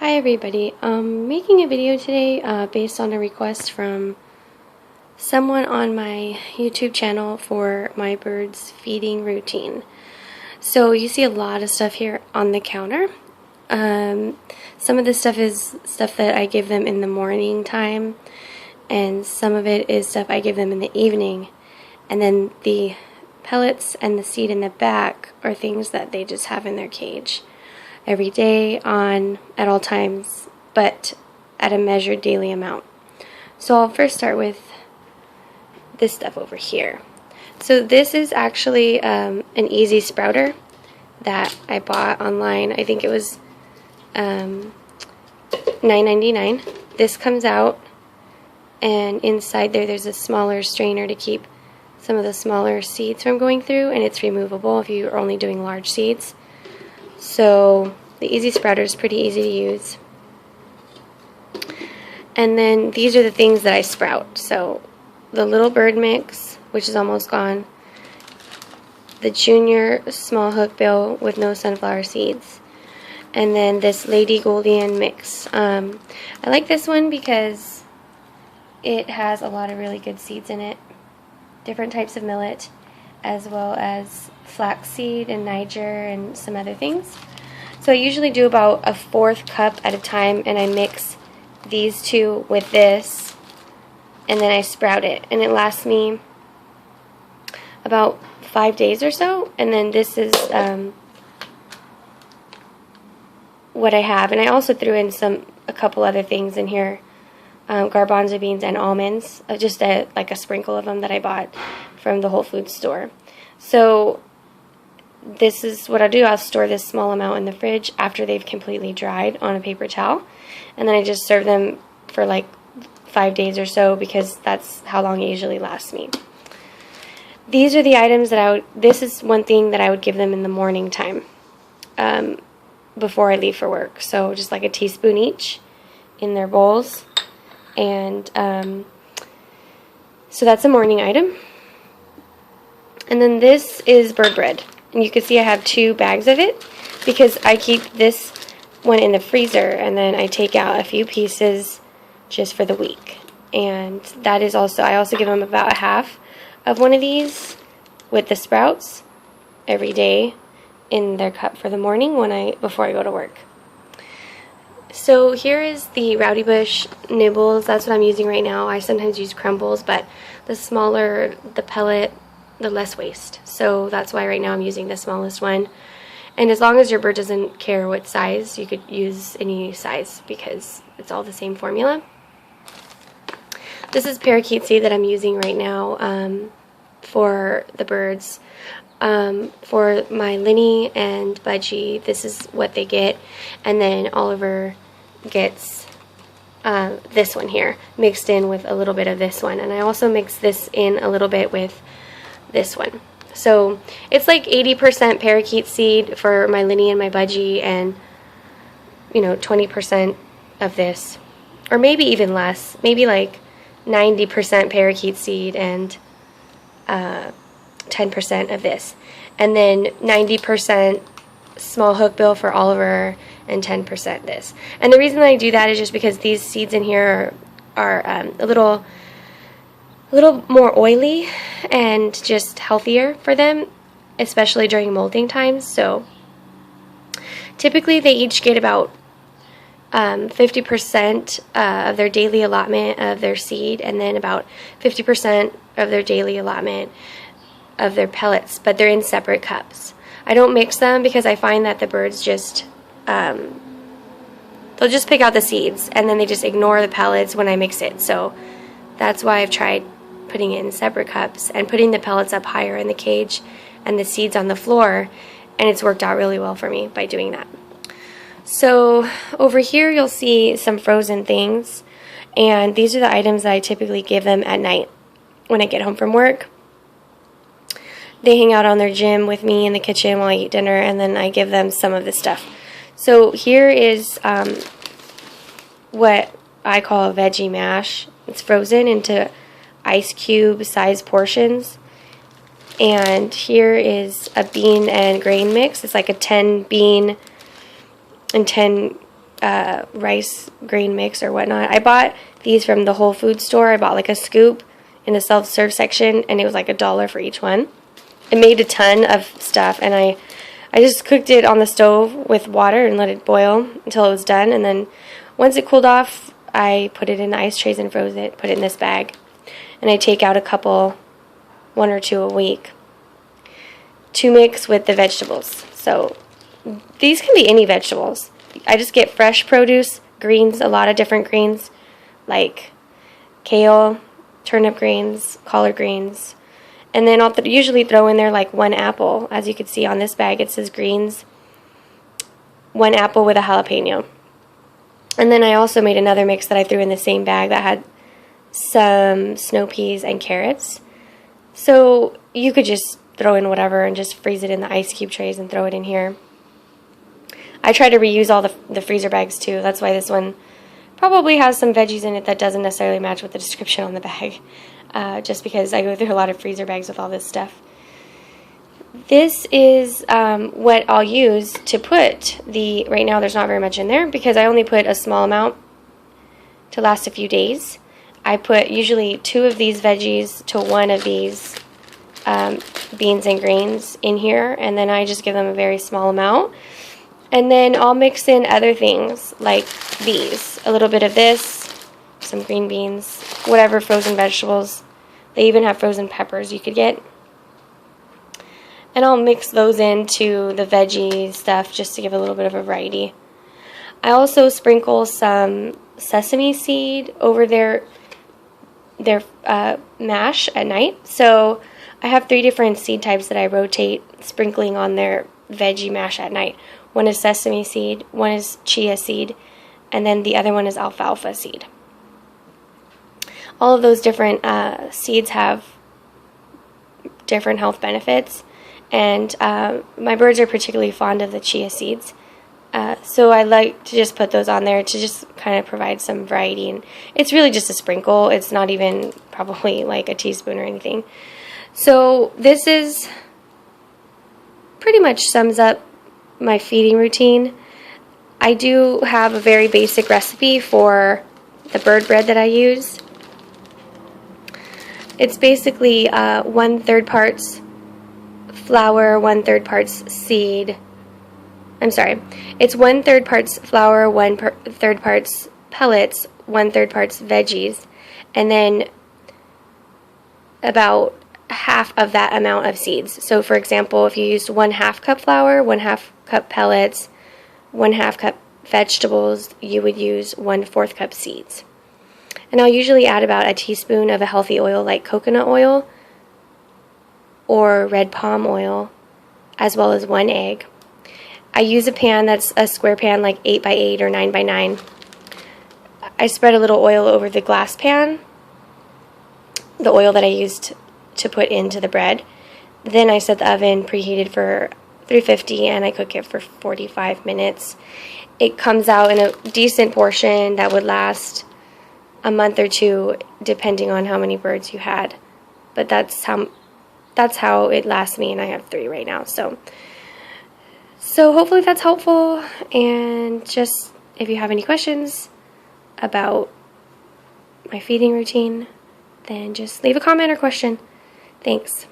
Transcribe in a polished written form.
Hi everybody, making a video today based on a request from someone on my YouTube channel for my birds feeding routine. So you see a lot of stuff here on the counter. Some of this stuff is stuff that I give them in the morning time, and some of it is stuff I give them in the evening, and then the pellets and the seed in the back are things that they just have in their cage every day at all times, but at a measured daily amount. So I'll first start with this stuff over here. So this is actually an easy sprouter that I bought online. I think it was $9.99. This comes out, and inside there's a smaller strainer to keep some of the smaller seeds from going through, and it's removable if you're only doing large seeds. So the Easy Sprouter is pretty easy to use. And then these are the things that I sprout. So the Little Bird Mix, which is almost gone. The Junior Small Hookbill with no sunflower seeds. And then this Lady Goldian Mix. I like this one because it has a lot of really good seeds in it. Different types of millet, as well as flaxseed and Niger and some other things. So I usually do about a 1/4 cup at a time, and I mix these two with this, and then I sprout it, and it lasts me about 5 days or so. And then this is what I have, and I also threw in a couple other things in here. Garbanzo beans and almonds, just like a sprinkle of them that I bought from the Whole Foods store. So this is what I'll do. I'll store this small amount in the fridge after they've completely dried on a paper towel, and then I just serve them for like 5 days or so, because that's how long it usually lasts me. These are the items that this is one thing that I would give them in the morning time before I leave for work. So just like a teaspoon each in their bowls. And so that's a morning item. And then this is bird bread. And you can see I have 2 bags of it, because I keep this one in the freezer, and then I take out a few pieces just for the week. And that is also, I also give them about a half of one of these with the sprouts every day in their cup for the morning before I go to work. So here is the Rowdy Bush nibbles. That's what I'm using right now. I sometimes use crumbles, but the smaller the pellet, the less waste. So that's why right now I'm using the smallest one. And as long as your bird doesn't care what size, you could use any size, because it's all the same formula. This is parakeet seed that I'm using right now for the birds. For my Linny and Budgie, this is what they get. And then Oliver gets this one here mixed in with a little bit of this one. And I also mix this in a little bit with this one. So it's like 80% parakeet seed for my Linny and my Budgie, and 20% of this, or maybe even less, maybe like 90% parakeet seed and 10% of this, and then 90% small hookbill for Oliver and 10% this. And the reason that I do that is just because these seeds in here are a little more oily and just healthier for them, especially during molting times. So typically they each get about 50% of their daily allotment of their seed, and then about 50% of their daily allotment of their pellets, but they're in separate cups. I don't mix them because I find that the birds just they'll just pick out the seeds, and then they just ignore the pellets when I mix it. So that's why I've tried putting it in separate cups and putting the pellets up higher in the cage and the seeds on the floor, and it's worked out really well for me by doing that. So over here you'll see some frozen things, and these are the items that I typically give them at night when I get home from work. They hang out on their gym with me in the kitchen while I eat dinner, and then I give them some of this stuff. So here is what I call a veggie mash. It's frozen into ice cube size portions. And here is a bean and grain mix. It's like a 10 bean and 10 rice grain mix or whatnot. I bought these from the Whole Foods store. I bought like a scoop in the self-serve section, and it was like $1 for each one. It made a ton of stuff, and I just cooked it on the stove with water and let it boil until it was done, and then once it cooled off, I put it in the ice trays and froze it, put it in this bag, and I take out a couple, 1 or 2 a week, to mix with the vegetables. So these can be any vegetables. I just get fresh produce, greens, a lot of different greens, like kale, turnip greens, collard greens, and then I'll usually throw in there like 1 apple. As you can see on this bag, it says greens, 1 apple with a jalapeno. And then I also made another mix that I threw in the same bag that had some snow peas and carrots. So you could just throw in whatever and just freeze it in the ice cube trays and throw it in here. I try to reuse all the freezer bags too. That's why this one probably has some veggies in it that doesn't necessarily match with the description on the bag. Just because I go through a lot of freezer bags with all this stuff. This is what I'll use to put right now there's not very much in there because I only put a small amount to last a few days. I put usually 2 of these veggies to 1 of these beans and greens in here, and then I just give them a very small amount. And then I'll mix in other things like these, a little bit of this, some green beans, whatever frozen vegetables. They even have frozen peppers you could get. And I'll mix those into the veggie stuff just to give a little bit of a variety. I also sprinkle some sesame seed over their mash at night. So I have 3 different seed types that I rotate sprinkling on their veggie mash at night. One is sesame seed, one is chia seed, and then the other one is alfalfa seed. All of those different seeds have different health benefits, and my birds are particularly fond of the chia seeds. So I like to just put those on there to just kind of provide some variety. And it's really just a sprinkle. It's not even probably like a teaspoon or anything. So this is pretty much sums up my feeding routine. I do have a very basic recipe for the bird bread that I use. It's basically 1/3 parts flour, 1/3 parts seed. I'm sorry. It's 1/3 parts flour, 1/3 parts pellets, 1/3 parts veggies, and then about half of that amount of seeds. So for example, if you used 1/2 cup flour, 1/2 cup pellets, 1/2 cup vegetables, you would use 1/4 cup seeds. And I'll usually add about a teaspoon of a healthy oil like coconut oil or red palm oil, as well as 1 egg. I use a pan that's a square pan like 8 by 8 or 9 by 9. I spread a little oil over the glass pan, the oil that I used to put into the bread. Then I set the oven preheated for 350 and I cook it for 45 minutes. It comes out in a decent portion that would last a month or 2 depending on how many birds you had. But that's how it lasts me, and I have 3 right now. So hopefully that's helpful, and just if you have any questions about my feeding routine, then just leave a comment or question. Thanks.